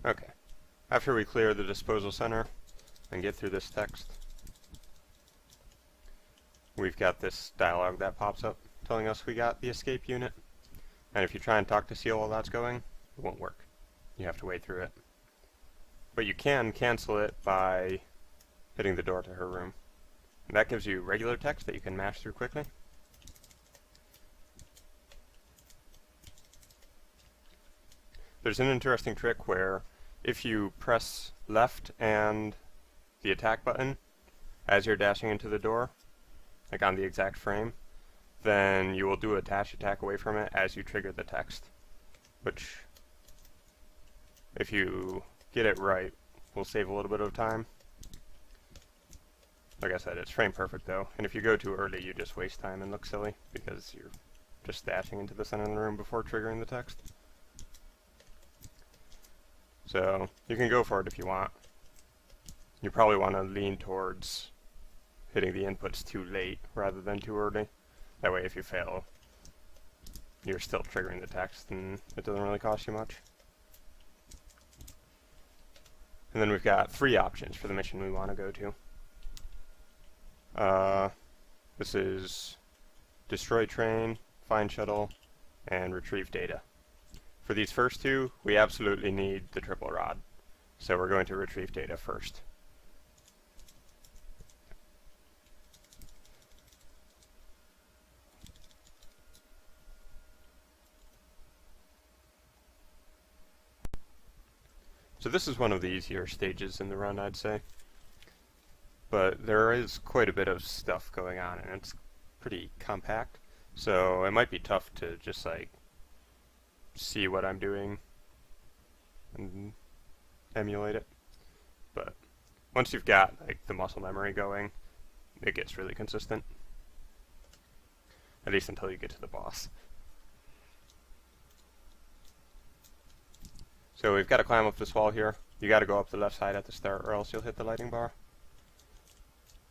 Okay. After we clear the disposal center and get through this text, we've got this dialog that pops up telling us we got the escape unit. And if you try and talk to Seal while that's going, it won't work. You have to wait through it. But you can cancel it by hitting the door to her room. And that gives you regular text that you can mash through quickly. There's an interesting trick where if you press left and the attack button as you're dashing into the door, like on the exact frame, then you will do a dash attack away from it as you trigger the text, which, if you get it right, will save a little bit of time. Like I said, it's frame perfect though, and if you go too early you just waste time and look silly because you're just dashing into the center of the room before triggering the text. So you can go for it if you want. You probably want to lean towards hitting the inputs too late rather than too early. That way if you fail, you're still triggering the text and it doesn't really cost you much. And then we've got 3 options for the mission we want to go to. This is destroy train, find shuttle, and retrieve data. For these first 2, we absolutely need the triple rod, so we're going to retrieve data first. So this is one of the easier stages in the run, I'd say. But there is quite a bit of stuff going on, and it's pretty compact. So it might be tough to just like see what I'm doing and emulate it. But once you've got like the muscle memory going, it gets really consistent. At least until you get to the boss. So we've got to climb up this wall here. You got to go up the left side at the start or else you'll hit the lighting bar.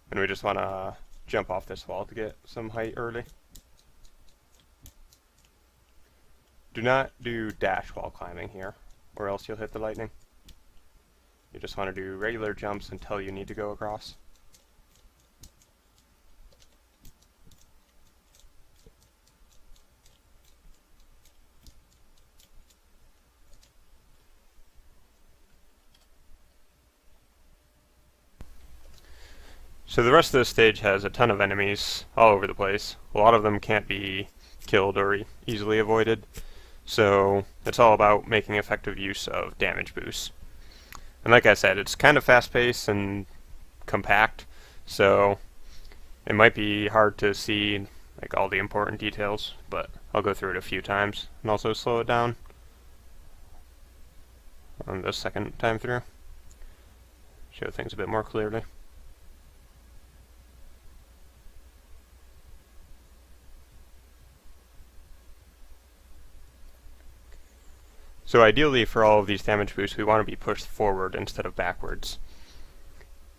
And we just want to jump off this wall to get some height early. Do not do dash while climbing here, or else you'll hit the lightning. You just want to do regular jumps until you need to go across. So the rest of this stage has a ton of enemies all over the place. A lot of them can't be killed or easily avoided. So it's all about making effective use of damage boosts. And like I said, it's kind of fast-paced and compact, so it might be hard to see like all the important details, but I'll go through it a few times and also slow it down on the second time through. Show things a bit more clearly. So ideally for all of these damage boosts we want to be pushed forward instead of backwards.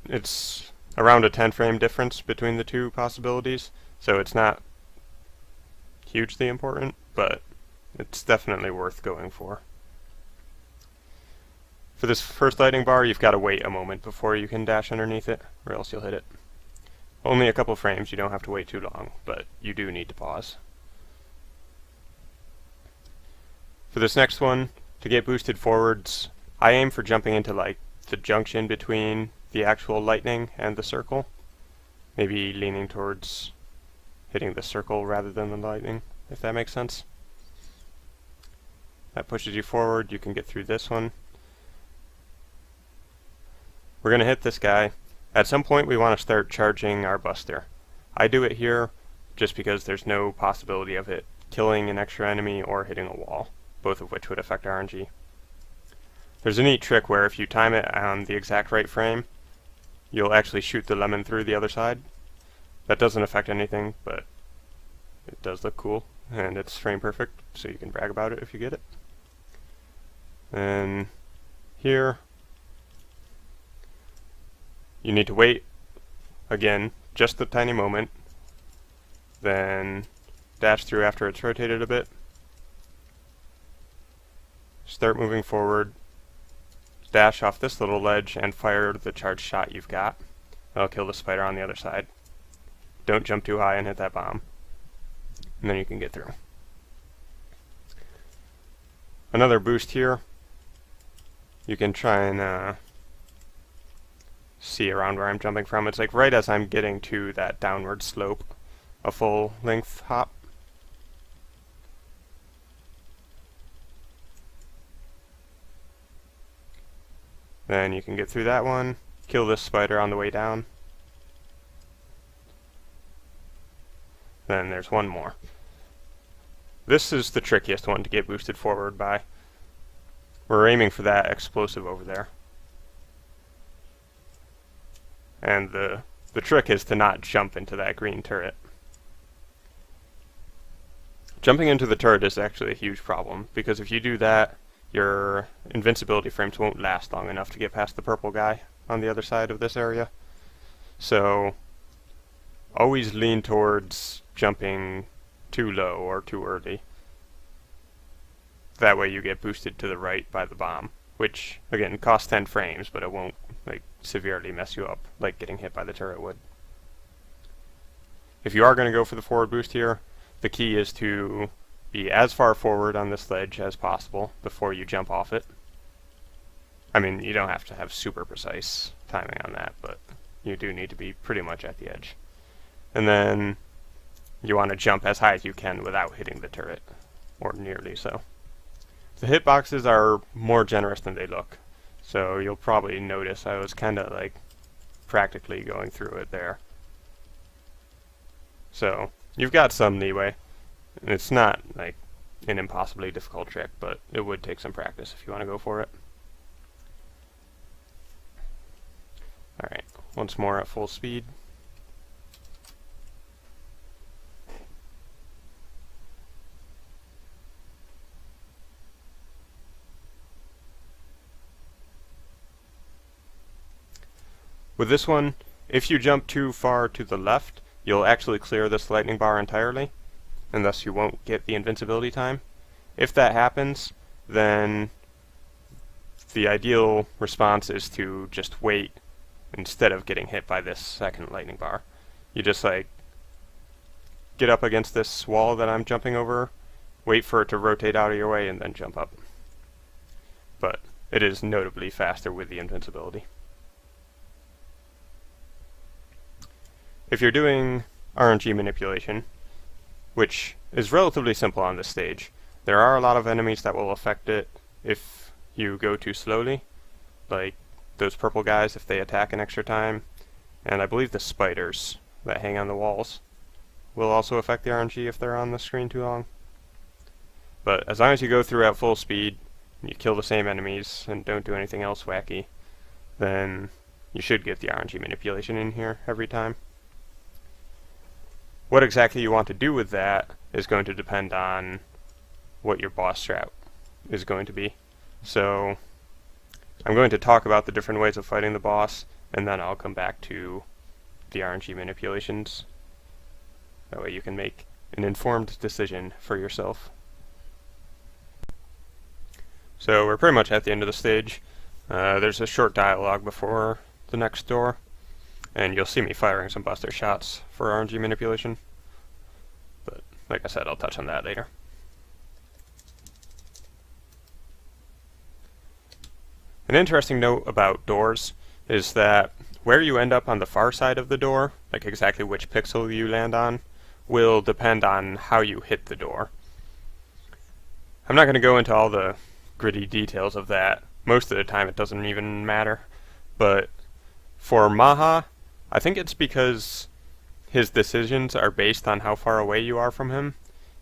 It's around a 10 frame difference between the 2 possibilities, so it's not hugely important, but it's definitely worth going for. For this first lighting bar you've got to wait a moment before you can dash underneath it, or else you'll hit it. Only a couple frames, you don't have to wait too long, but you do need to pause. For this next one, to get boosted forwards, I aim for jumping into like the junction between the actual lightning and the circle. Maybe leaning towards hitting the circle rather than the lightning, if that makes sense. That pushes you forward, you can get through this one. We're going to hit this guy. At some point we want to start charging our buster. I do it here just because there's no possibility of it killing an extra enemy or hitting a wall, both of which would affect RNG. There's a neat trick where if you time it on the exact right frame, you'll actually shoot the lemon through the other side. That doesn't affect anything, but it does look cool, and it's frame perfect, so you can brag about it if you get it. And here, you need to wait, again, just a tiny moment, then dash through after it's rotated a bit. Start moving forward, dash off this little ledge and fire the charged shot you've got. That'll kill the spider on the other side. Don't jump too high and hit that bomb. And then you can get through. Another boost here. You can try and see around where I'm jumping from. It's like right as I'm getting to that downward slope, a full length hop. Then you can get through that one, kill this spider on the way down. Then there's one more. This is the trickiest one to get boosted forward by. We're aiming for that explosive over there. And the trick is to not jump into that green turret. Jumping into the turret is actually a huge problem, because if you do that, your invincibility frames won't last long enough to get past the purple guy on the other side of this area. So always lean towards jumping too low or too early. That way you get boosted to the right by the bomb, which again costs 10 frames, but it won't like severely mess you up like getting hit by the turret would. If you are going to go for the forward boost here, the key is to be as far forward on this ledge as possible before you jump off it. I mean, you don't have to have super precise timing on that, but you do need to be pretty much at the edge. And then you want to jump as high as you can without hitting the turret, or nearly so. The hitboxes are more generous than they look, so you'll probably notice I was kind of like practically going through it there. So you've got some leeway. It's not like an impossibly difficult trick, but it would take some practice if you want to go for it. Alright, once more at full speed. With this one, if you jump too far to the left, you'll actually clear this lightning bar entirely, and thus you won't get the invincibility time. If that happens, then the ideal response is to just wait instead of getting hit by this second lightning bar. You just like get up against this wall that I'm jumping over, wait for it to rotate out of your way, and then jump up. But it is notably faster with the invincibility. If you're doing RNG manipulation, which is relatively simple on this stage, there are a lot of enemies that will affect it if you go too slowly, like those purple guys if they attack an extra time, and I believe the spiders that hang on the walls will also affect the RNG if they're on the screen too long. But as long as you go through at full speed, and you kill the same enemies and don't do anything else wacky, then you should get the RNG manipulation in here every time. What exactly you want to do with that is going to depend on what your boss strat is going to be. So I'm going to talk about the different ways of fighting the boss, and then I'll come back to the RNG manipulations. That way you can make an informed decision for yourself. So we're pretty much at the end of the stage. There's a short dialogue before the next door, and you'll see me firing some buster shots for RNG manipulation. But like I said, I'll touch on that later. An interesting note about doors is that where you end up on the far side of the door, like exactly which pixel you land on, will depend on how you hit the door. I'm not going to go into all the gritty details of that. Most of the time it doesn't even matter. But for Maha, I think it's because his decisions are based on how far away you are from him.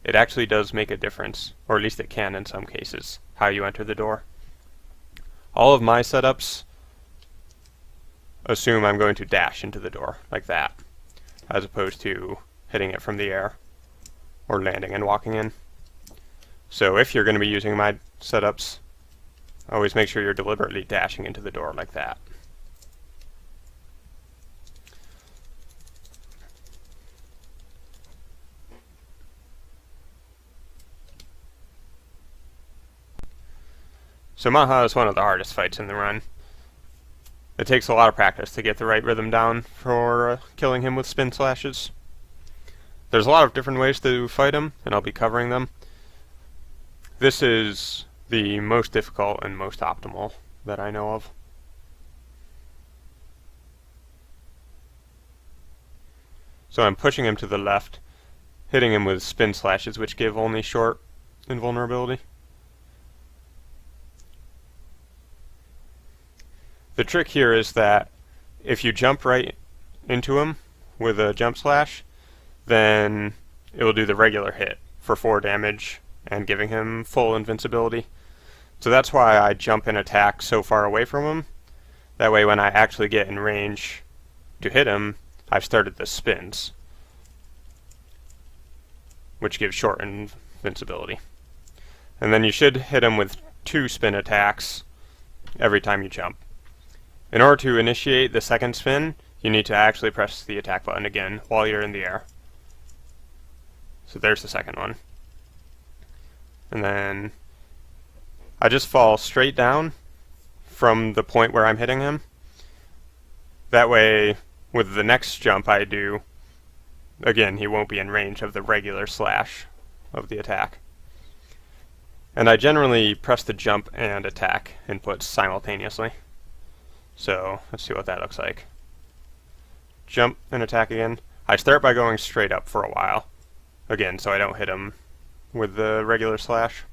It actually does make a difference, or at least it can in some cases, how you enter the door. All of my setups assume I'm going to dash into the door, like that, as opposed to hitting it from the air, or landing and walking in. So if you're going to be using my setups, always make sure you're deliberately dashing into the door like that. So Maha is one of the hardest fights in the run. It takes a lot of practice to get the right rhythm down for killing him with spin slashes. There's a lot of different ways to fight him, and I'll be covering them. This is the most difficult and most optimal that I know of. So I'm pushing him to the left, hitting him with spin slashes, which give only short invulnerability. The trick here is that if you jump right into him with a jump slash, then it will do the regular hit for 4 damage and giving him full invincibility. So that's why I jump and attack so far away from him. That way when I actually get in range to hit him, I've started the spins, which gives short invincibility. And then you should hit him with 2 spin attacks every time you jump. In order to initiate the second spin, you need to actually press the attack button again while you're in the air. So there's the second one. And then I just fall straight down from the point where I'm hitting him. That way, with the next jump I do, again, he won't be in range of the regular slash of the attack. And I generally press the jump and attack inputs simultaneously. So let's see what that looks like. Jump and attack again. I start by going straight up for a while. Again, so I don't hit him with the regular slash.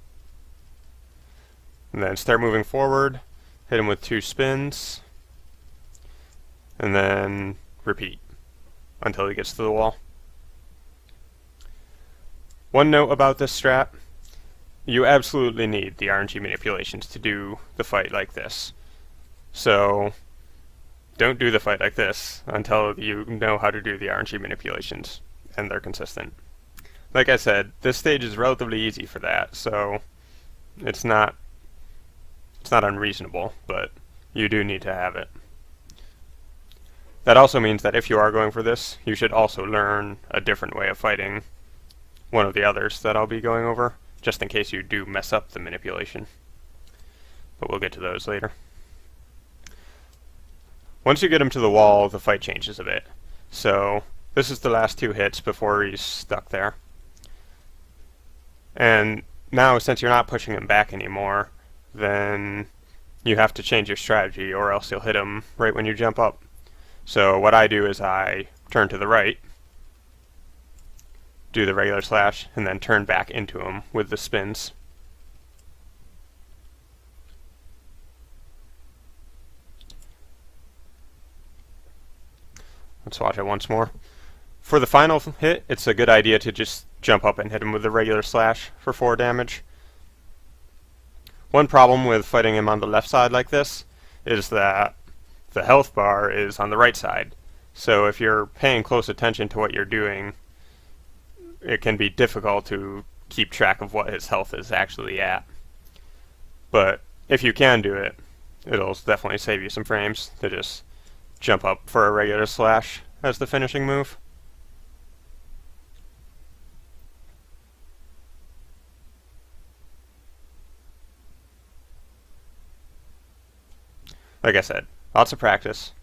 And then start moving forward, hit him with 2 spins, and then repeat until he gets to the wall. One note about this strat, you absolutely need the RNG manipulations to do the fight like this. So don't do the fight like this until you know how to do the RNG manipulations and they're consistent. Like I said, this stage is relatively easy for that, so it's not unreasonable, but you do need to have it. That also means that if you are going for this, you should also learn a different way of fighting one of the others that I'll be going over, just in case you do mess up the manipulation. But we'll get to those later. Once you get him to the wall, the fight changes a bit. So this is the last 2 hits before he's stuck there. And now, since you're not pushing him back anymore, then you have to change your strategy or else you'll hit him right when you jump up. So what I do is I turn to the right, do the regular slash, and then turn back into him with the spins. Let's watch it once more. For the final hit, it's a good idea to just jump up and hit him with the regular slash for 4 damage. One problem with fighting him on the left side like this is that the health bar is on the right side. So if you're paying close attention to what you're doing, it can be difficult to keep track of what his health is actually at. But if you can do it, it'll definitely save you some frames to just jump up for a regular slash as the finishing move. Like I said, lots of practice,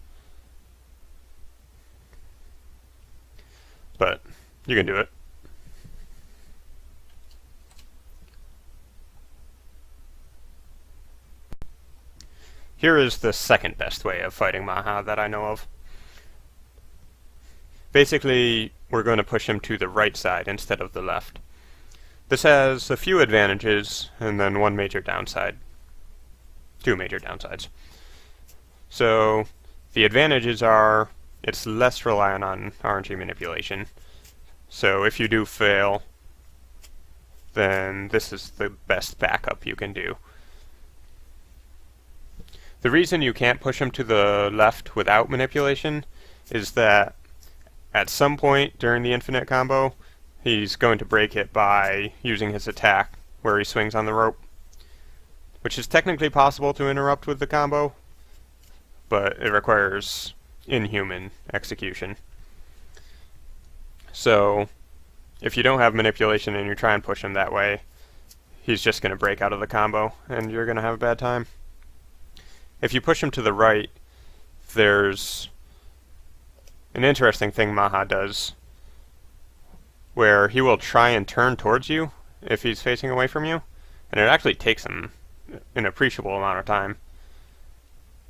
but you can do it. Here is the second best way of fighting Maha that I know of. Basically, we're going to push him to the right side instead of the left. This has a few advantages and then one major downside. 2 major downsides. So the advantages are it's less reliant on RNG manipulation. So if you do fail, then this is the best backup you can do. The reason you can't push him to the left without manipulation is that at some point during the infinite combo, he's going to break it by using his attack where he swings on the rope, which is technically possible to interrupt with the combo, but it requires inhuman execution. So if you don't have manipulation and you try and push him that way, he's just going to break out of the combo, and you're going to have a bad time. If you push him to the right, there's an interesting thing Maha does, where he will try and turn towards you if he's facing away from you, and it actually takes him an appreciable amount of time.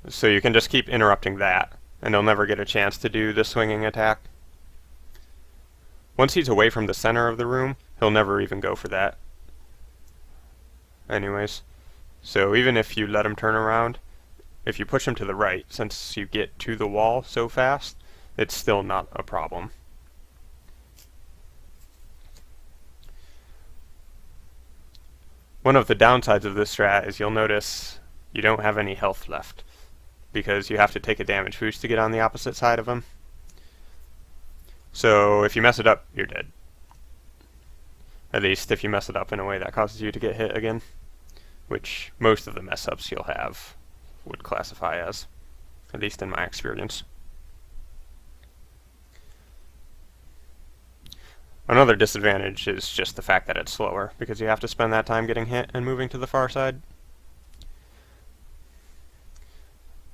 So you can just keep interrupting that, and he'll never get a chance to do the swinging attack. Once he's away from the center of the room, he'll never even go for that. Anyways, so even if you let him turn around, if you push him to the right, since you get to the wall so fast, it's still not a problem. One of the downsides of this strat is you'll notice you don't have any health left, because you have to take a damage boost to get on the opposite side of him. So if you mess it up, you're dead. At least if you mess it up in a way that causes you to get hit again, which most of the mess ups you'll have would classify as, at least in my experience. Another disadvantage is just the fact that it's slower, because you have to spend that time getting hit and moving to the far side.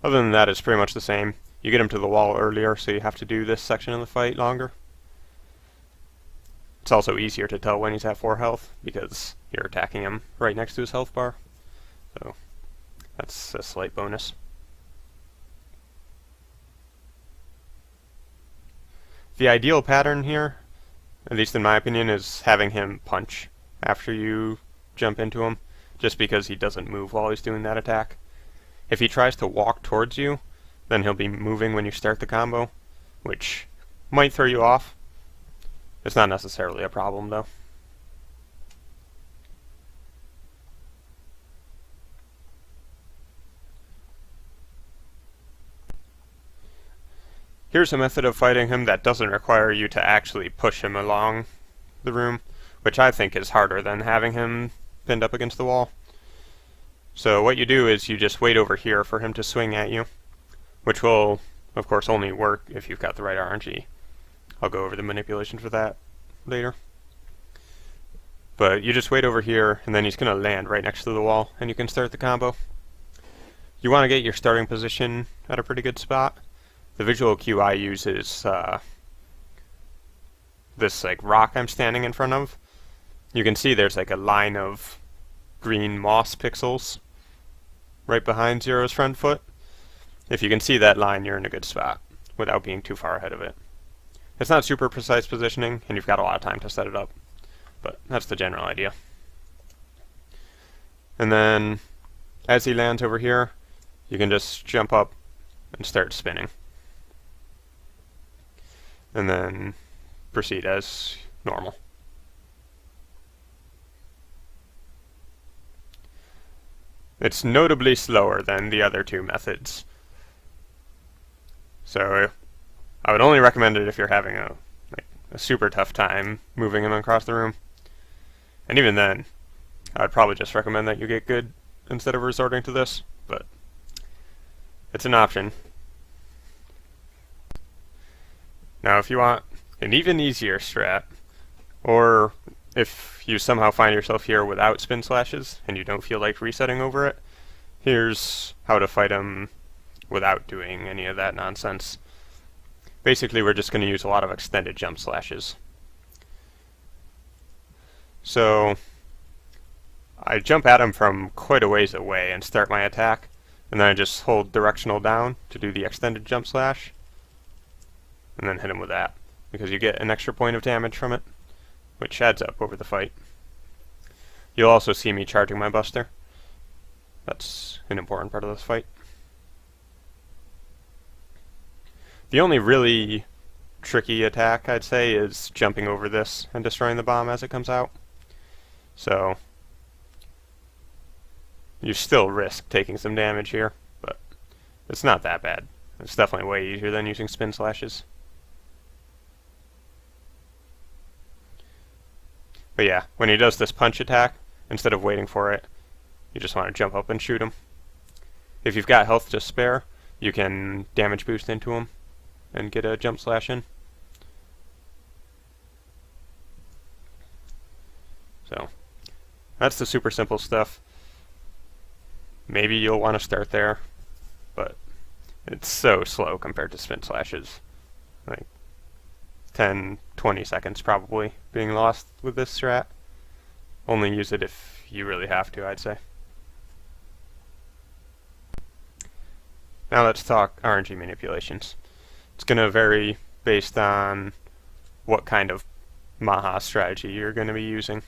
Other than that, it's pretty much the same. You get him to the wall earlier, so you have to do this section of the fight longer. It's also easier to tell when he's at 4 health, because you're attacking him right next to his health bar. So that's a slight bonus. The ideal pattern here, at least in my opinion, is having him punch after you jump into him, just because he doesn't move while he's doing that attack. If he tries to walk towards you, then he'll be moving when you start the combo, which might throw you off. It's not necessarily a problem, though. Here's a method of fighting him that doesn't require you to actually push him along the room, which I think is harder than having him pinned up against the wall. So what you do is you just wait over here for him to swing at you, which will, of course, only work if you've got the right RNG. I'll go over the manipulation for that later. But you just wait over here, and then he's going to land right next to the wall, and you can start the combo. You want to get your starting position at a pretty good spot. The visual cue I use is this rock I'm standing in front of. You can see there's a line of green moss pixels right behind Zero's front foot. If you can see that line, you're in a good spot without being too far ahead of it. It's not super precise positioning, and you've got a lot of time to set it up, but that's the general idea. And then, as he lands over here, you can just jump up and start spinning. And then proceed as normal. It's notably slower than the other two methods. So I would only recommend it if you're having a super tough time moving him across the room. And even then, I would probably just recommend that you get good instead of resorting to this, but it's an option. Now if you want an even easier strat, or if you somehow find yourself here without spin slashes and you don't feel like resetting over it, here's how to fight him without doing any of that nonsense. Basically, we're just going to use a lot of extended jump slashes. So I jump at him from quite a ways away and start my attack, and then I just hold directional down to do the extended jump slash, and then hit him with that, because you get an extra point of damage from it, which adds up over the fight. You'll also see me charging my buster. That's an important part of this fight. The only really tricky attack, I'd say, is jumping over this and destroying the bomb as it comes out. So you still risk taking some damage here, but it's not that bad. It's definitely way easier than using spin slashes. But yeah, when he does this punch attack, instead of waiting for it, you just want to jump up and shoot him. If you've got health to spare, you can damage boost into him and get a jump slash in. So That's the super simple stuff. Maybe you'll want to start there, but it's so slow compared to spin slashes. Like 10, 20 seconds probably being lost with this strat. Only use it if you really have to, I'd say. Now let's talk RNG manipulations. It's going to vary based on what kind of Maha strategy you're going to be using.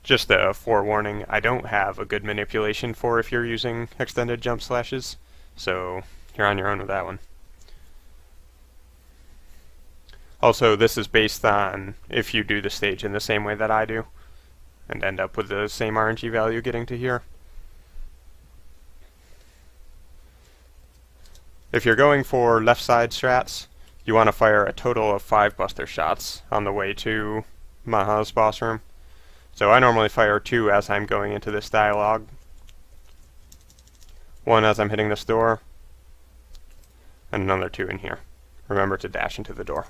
Just a forewarning, I don't have a good manipulation for if you're using extended jump slashes, so you're on your own with that one. Also, this is based on if you do the stage in the same way that I do, and end up with the same RNG value getting to here. If you're going for left side strats, you want to fire a total of 5 buster shots on the way to Maha's boss room. So I normally fire 2 as I'm going into this dialogue, 1 as I'm hitting this door, and another 2 in here. Remember to dash into the door.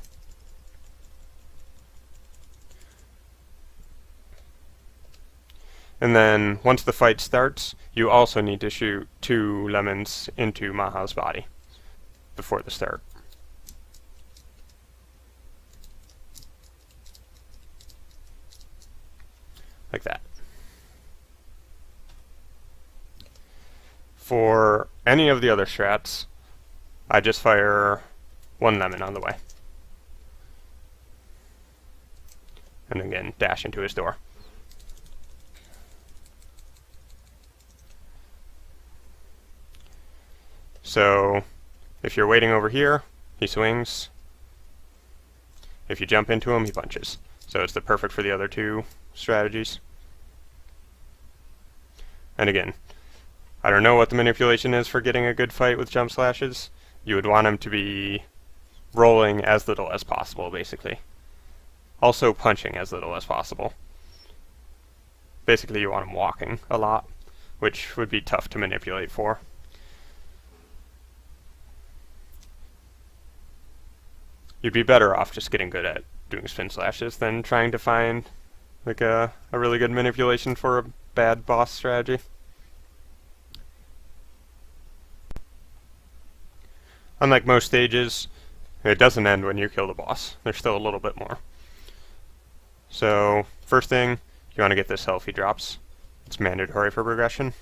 And then once the fight starts, you also need to shoot 2 lemons into Maha's body before the start. Like that. For any of the other strats, I just fire 1 lemon on the way. And again, dash into his door. So, if you're waiting over here, he swings. If you jump into him, he punches. So it's the perfect for the other 2 strategies. And again, I don't know what the manipulation is for getting a good fight with jump slashes. You would want him to be rolling as little as possible, basically. Also punching as little as possible. Basically, you want him walking a lot, which would be tough to manipulate for. You'd be better off just getting good at doing spin slashes than trying to find like a really good manipulation for a bad boss strategy. Unlike most stages, it doesn't end when you kill the boss. There's still a little bit more. So, first thing, you want to get this health he drops. It's mandatory for progression.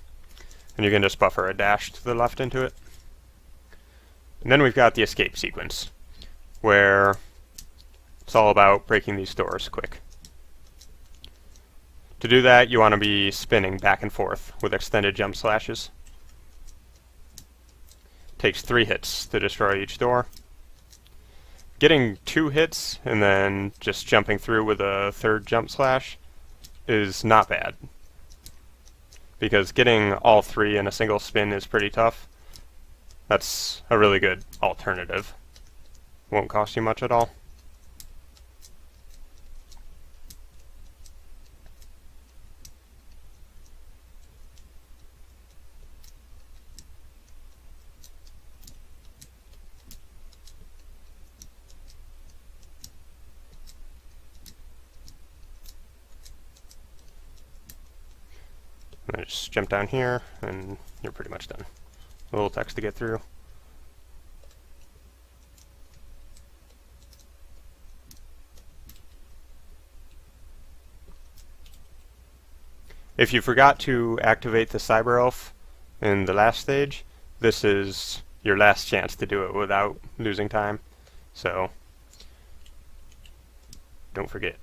And you can just buffer a dash to the left into it. And then we've got the escape sequence, where it's all about breaking these doors quick. To do that, you want to be spinning back and forth with extended jump slashes. Takes 3 hits to destroy each door. Getting 2 hits and then just jumping through with a 3rd jump slash is not bad, because getting all 3 in a single spin is pretty tough. That's a really good alternative. Won't cost you much at all. Just jump down here and you're pretty much done. A little text to get through. If you forgot to activate the Cyber Elf in the last stage, this is your last chance to do it without losing time. So, don't forget.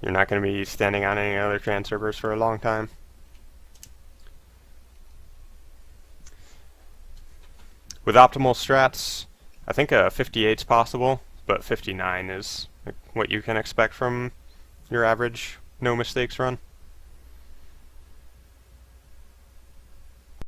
You're not going to be standing on any other trans servers for a long time. With optimal strats, I think a 58 is possible, but 59 is what you can expect from your average no mistakes run.